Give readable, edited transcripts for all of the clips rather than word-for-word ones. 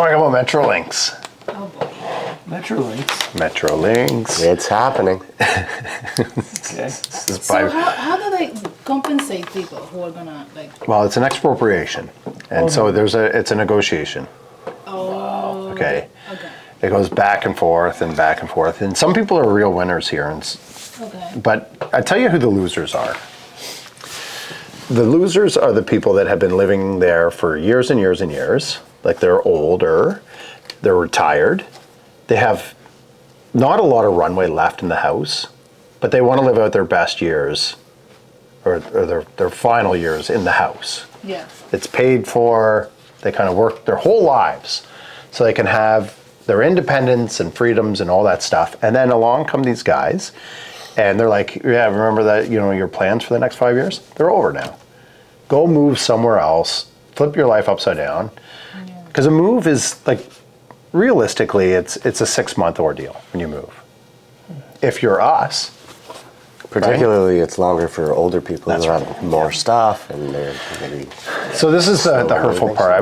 talk about Metrolinx. Oh boy. Metrolinx. It's happening. Okay. So how do they compensate people who are gonna like? Well, it's an expropriation, and so it's a negotiation. Oh. Okay. Okay. It goes back and forth and back and forth, and some people are real winners here, Okay. but I tell you who the losers are. The losers are the people that have been living there for years and years and years. Like they're older, they're retired, they have not a lot of runway left in the house, but they want to live out their best years or their final years in the house. Yeah. It's paid for, they kind of work their whole lives so they can have their independence and freedoms and all that stuff. And then along come these guys and they're like, yeah, remember that, your plans for the next 5 years? They're over now. Go move somewhere else, flip your life upside down. Because a move is like, realistically, it's a 6-month ordeal when you move. If you're us. Particularly, it's longer for older people who have more stuff and they're maybe. So this is the hurtful part.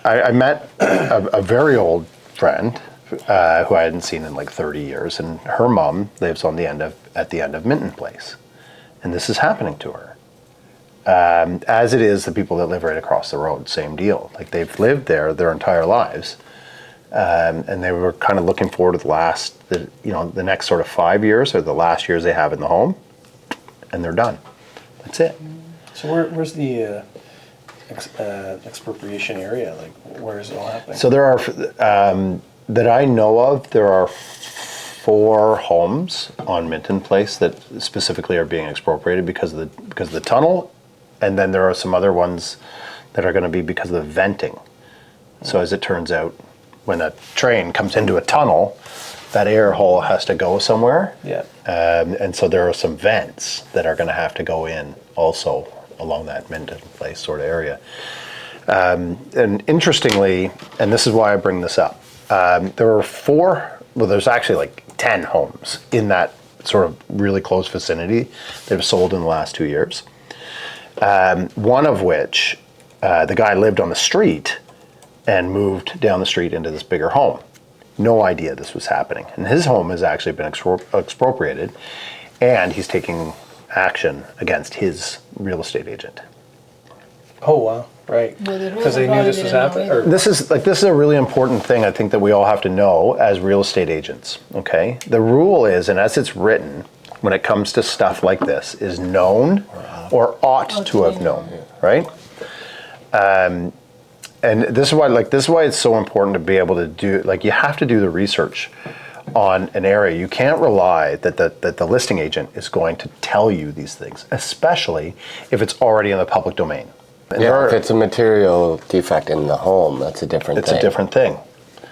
I met a very old friend who I hadn't seen in like 30 years, and her mom lives at the end of Minton Place, and this is happening to her. As it is the people that live right across the road, same deal. Like they've lived there their entire lives, and they were kind of looking forward to the next sort of 5 years or the last years they have in the home, and they're done. That's it. So where's the expropriation area? Like, where is it all happening? So there are, that I know of, there are 4 homes on Minton Place that specifically are being expropriated because of the tunnel, and then there are some other ones that are going to be because of the venting. So as it turns out, when a train comes into a tunnel, that air hole has to go somewhere. Yeah. And so there are some vents that are going to have to go in also along that Minton Place sort of area. And interestingly, and this is why I bring this up, there are there's actually like 10 homes in that sort of really close vicinity that have sold in the last 2 years. One of which, the guy lived on the street and moved down the street into this bigger home. No idea this was happening. And his home has actually been expropriated, and he's taking action against his real estate agent. Oh, wow. Right. Because they knew this was happening? Or? This is a really important thing I think that we all have to know as real estate agents, okay? The rule is, and as it's written, when it comes to stuff like this, is known or ought to have known, right? And this is why it's so important to be able to do, you have to do the research on an area. You can't rely that the listing agent is going to tell you these things, especially if it's already in the public domain. If it's a material defect in the home, that's a different thing. It's a different thing.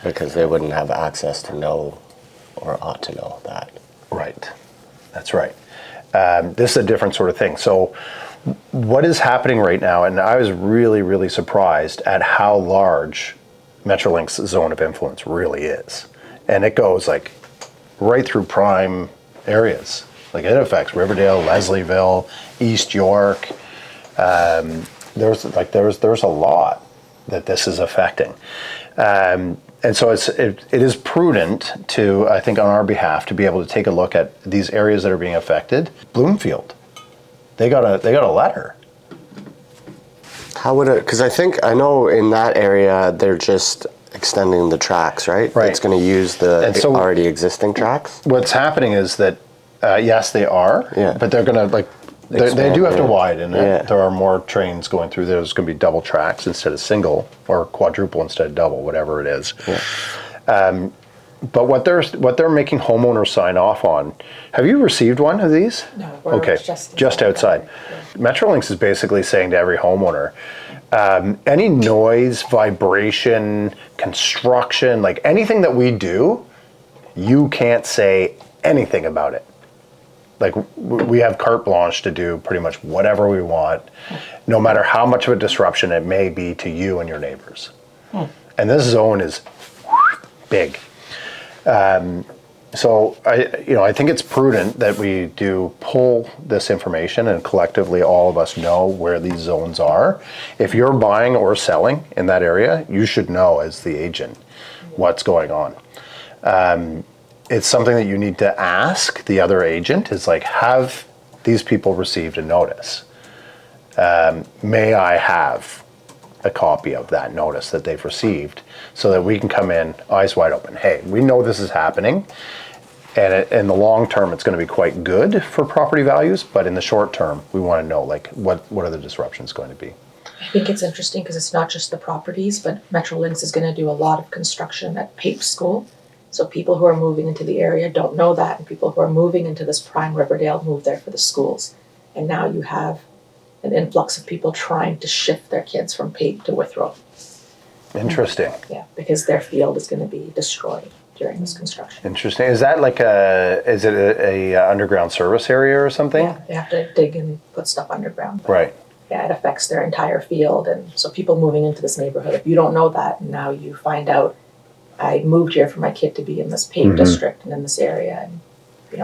Because they wouldn't have access to know or ought to know that. Right. That's right. This is a different sort of thing. So what is happening right now, and I was really, really surprised at how large Metrolinx's zone of influence really is. And it goes right through prime areas. It affects Riverdale, Leslieville, East York. There's a lot that this is affecting. And so it is prudent to, I think on our behalf, to be able to take a look at these areas that are being affected. Bloomfield, they got a letter. How would it, because I know in that area, they're just extending the tracks, right? Right. It's going to use the already existing tracks? What's happening is that, yes, they are, but they're going to, they do have to widen it. Yeah. There are more trains going through there. There's going to be double tracks instead of single, or quadruple instead of double, whatever it is. Yeah. But what they're making homeowners sign off on. Have you received one of these? No. We're okay. Just outside. Yeah. Metrolinx is basically saying to every homeowner, any noise, vibration, construction, anything that we do, you can't say anything about it. We have carte blanche to do pretty much whatever we want, no matter how much of a disruption it may be to you and your neighbors. And this zone is big. So I think it's prudent that we do pull this information and collectively all of us know where these zones are. If you're buying or selling in that area, you should know as the agent what's going on. It's something that you need to ask the other agent is like, have these people received a notice? May I have a copy of that notice that they've received so that we can come in eyes wide open. Hey, we know this is happening, and in the long term, it's going to be quite good for property values, but in the short term, we want to know like what are the disruptions going to be? I think it's interesting because it's not just the properties, but Metrolinx is going to do a lot of construction at Pape School. So people who are moving into the area don't know that, and people who are moving into this prime Riverdale move there for the schools. And now you have an influx of people trying to shift their kids from Pape to Withrow. Interesting. Yeah, because their field is going to be destroyed during this construction. Interesting. Is that like is it a underground service area or something? Yeah, they have to dig and put stuff underground. Right. Yeah, it affects their entire field. And so people moving into this neighborhood, if you don't know that, and now you find out, I moved here for my kid to be in this Pape district and in this area, and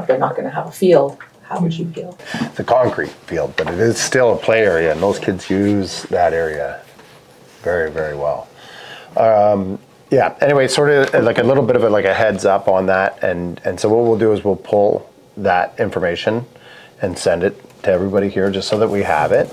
they're not going to have a field. How would you feel? It's a concrete field, but it is still a play area, and those kids use that area very, very well. Yeah. Anyway, sort of like a little bit of a heads up on that, and so what we'll do is we'll pull that information and send it to everybody here just so that we have it.